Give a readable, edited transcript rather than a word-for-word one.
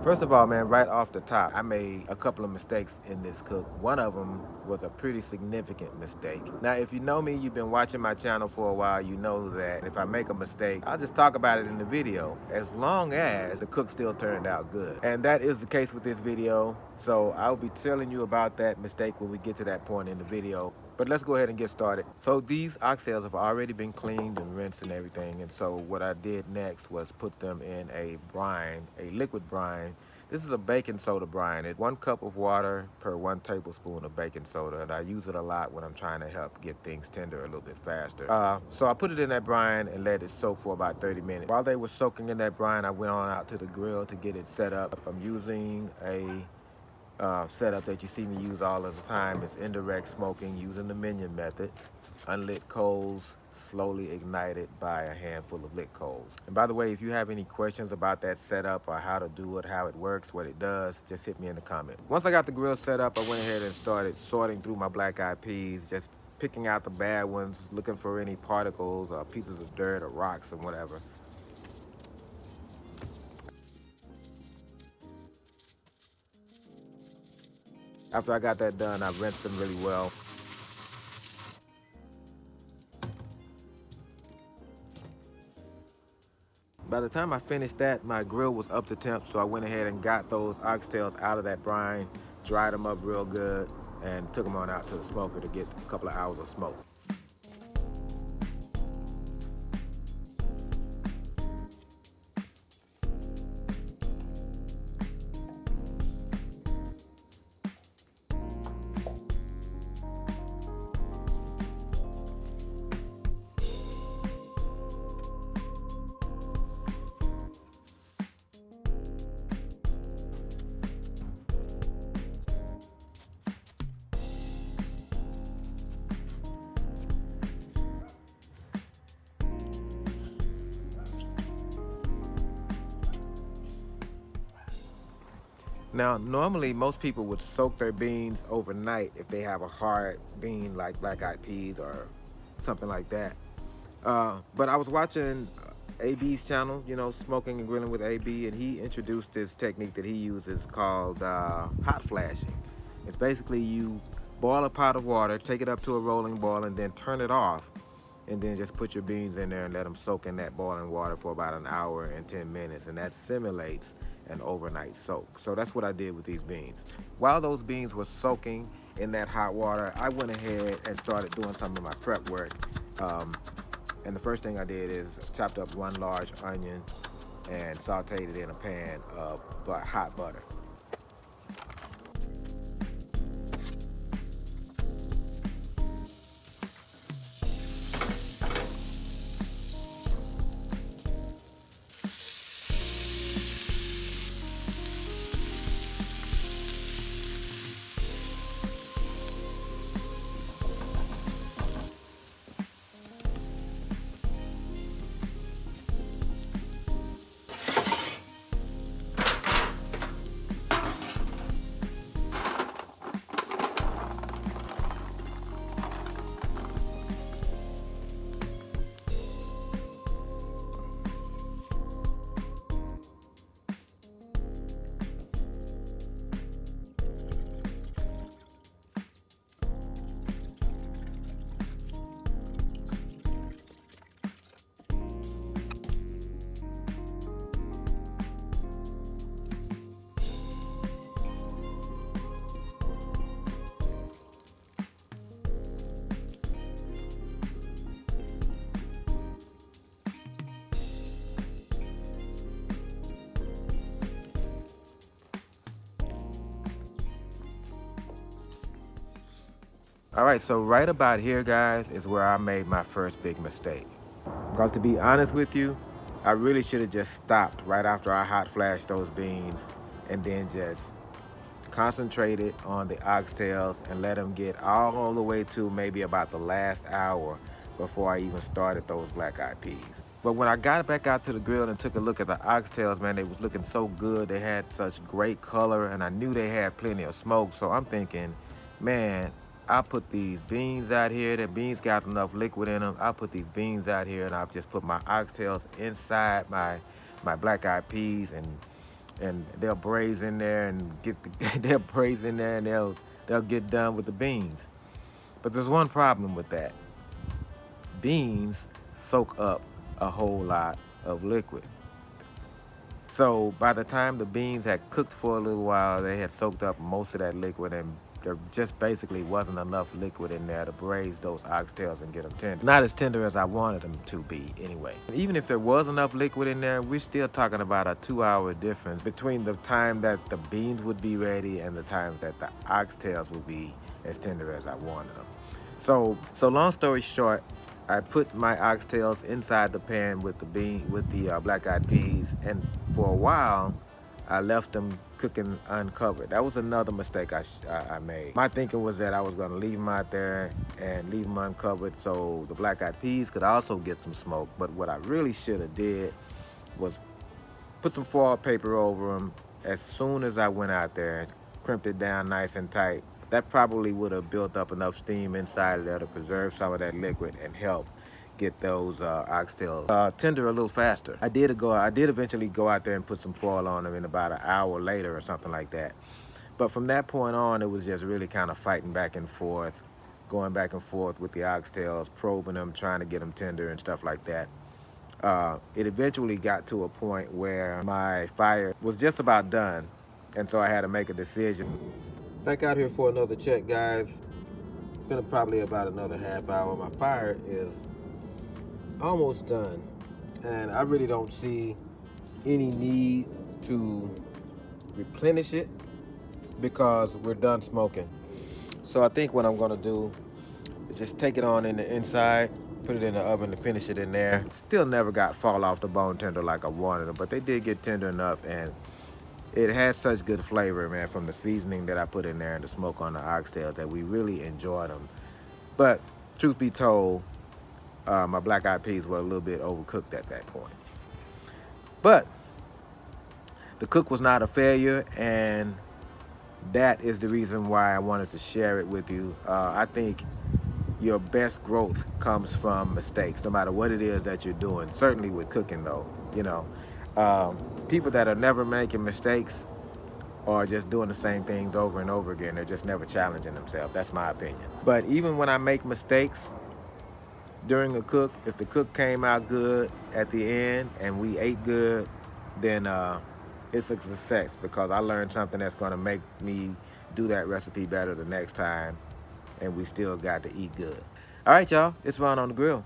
First of all, man, right off the top, I made a couple of mistakes in this cook. One of them was a pretty significant mistake. Now, if you know me, you've been watching my channel for a while, you know that if I make a mistake, I'll just talk about it in the video, as long as the cook still turned out good. And that is the case with this video, so I'll be telling you about that mistake when we get to that point in the video. But let's go ahead and get started. So these oxtails have already been cleaned and rinsed and everything. And so what I did next was put them in a brine, a liquid brine. This is a baking soda brine. It's 1 cup of water per 1 tablespoon of baking soda. And I use it a lot when I'm trying to help get things tender a little bit faster. So I put it in that brine and let it soak for about 30 minutes. While they were soaking in that brine, I went on out to the grill to get it set up. I'm using a setup that you see me use all of the time. Is indirect smoking using the minion method. Unlit coals slowly ignited by a handful of lit coals. And by the way, if you have any questions about that setup or how to do it, how it works, what it does, just hit me in the comment. Once I got the grill set up, I went ahead and started sorting through my black-eyed peas, just picking out the bad ones, looking for any particles or pieces of dirt or rocks and whatever. After I got that done, I rinsed them really well. By the time I finished that, my grill was up to temp, so I went ahead and got those oxtails out of that brine, dried them up real good, and took them on out to the smoker to get a couple of hours of smoke. Now, normally most people would soak their beans overnight if they have a hard bean like black-eyed peas or something like that. But I was watching AB's channel, you know, Smoking and Grilling with AB, and he introduced this technique that he uses called hot flashing. It's basically you boil a pot of water, take it up to a rolling boil, and then turn it off, and then just put your beans in there and let them soak in that boiling water for about an hour and 10 minutes, and that simulates an overnight soak. So that's what I did with these beans. While those beans were soaking in that hot water, I went ahead and started doing some of my prep work. And the first thing I did is chopped up 1 large onion and sauteed it in a pan of hot butter. All right, so right about here, guys, is where I made my first big mistake. Because to be honest with you, I really should have just stopped right after I hot flashed those beans and then just concentrated on the oxtails and let them get all the way to maybe about the last hour before I even started those black-eyed peas. But when I got back out to the grill and took a look at the oxtails, man, they was looking so good. They had such great color, and I knew they had plenty of smoke. So I'm thinking, man, I put these beans out here. The beans got enough liquid in them. I put these beans out here, and I've just put my oxtails inside my black-eyed peas, and and they'll braise in there and they'll braise in there and they'll get done with the beans. But there's one problem with that. Beans soak up a whole lot of liquid. So by the time the beans had cooked for a little while, they had soaked up most of that liquid, and there just basically wasn't enough liquid in there to braise those oxtails and get them tender. Not as tender as I wanted them to be anyway. Even if there was enough liquid in there, we're still talking about a 2-hour difference between the time that the beans would be ready and the times that the oxtails would be as tender as I wanted them. So long story short, I put my oxtails inside the pan with the black-eyed peas, and for a while, I left them cooking uncovered. That was another mistake I made. My thinking was that I was gonna leave them out there and leave them uncovered so the black-eyed peas could also get some smoke. But what I really should have did was put some foil paper over them as soon as I went out there, crimped it down nice and tight. That probably would have built up enough steam inside of there to preserve some of that liquid and help get those oxtails tender a little faster. I did eventually go out there and put some foil on them in about an hour later or something like that. But from that point on, it was just really kind of fighting back and forth, going back and forth with the oxtails, probing them, trying to get them tender and stuff like that. It eventually got to a point where my fire was just about done, and so I had to make a decision. Back out here for another check, guys. Been probably about another half hour. My fire is almost done, and I really don't see any need to replenish it because we're done smoking. So I think what I'm gonna do is just take it on in the inside, put it in the oven to finish it in there. Still never got fall off the bone tender like I wanted them, but they did get tender enough, and it had such good flavor, man, from the seasoning that I put in there and the smoke on the oxtails that we really enjoyed them. But truth be told, my black-eyed peas were a little bit overcooked at that point. But the cook was not a failure, and that is the reason why I wanted to share it with you. I think your best growth comes from mistakes, no matter what it is that you're doing. Certainly with cooking, though, you know. People that are never making mistakes or just doing the same things over and over again, they're just never challenging themselves. That's my opinion. But even when I make mistakes during a cook, if the cook came out good at the end and we ate good, then it's a success because I learned something that's going to make me do that recipe better the next time, and we still got to eat good. All right, y'all, it's Ron on the Grill.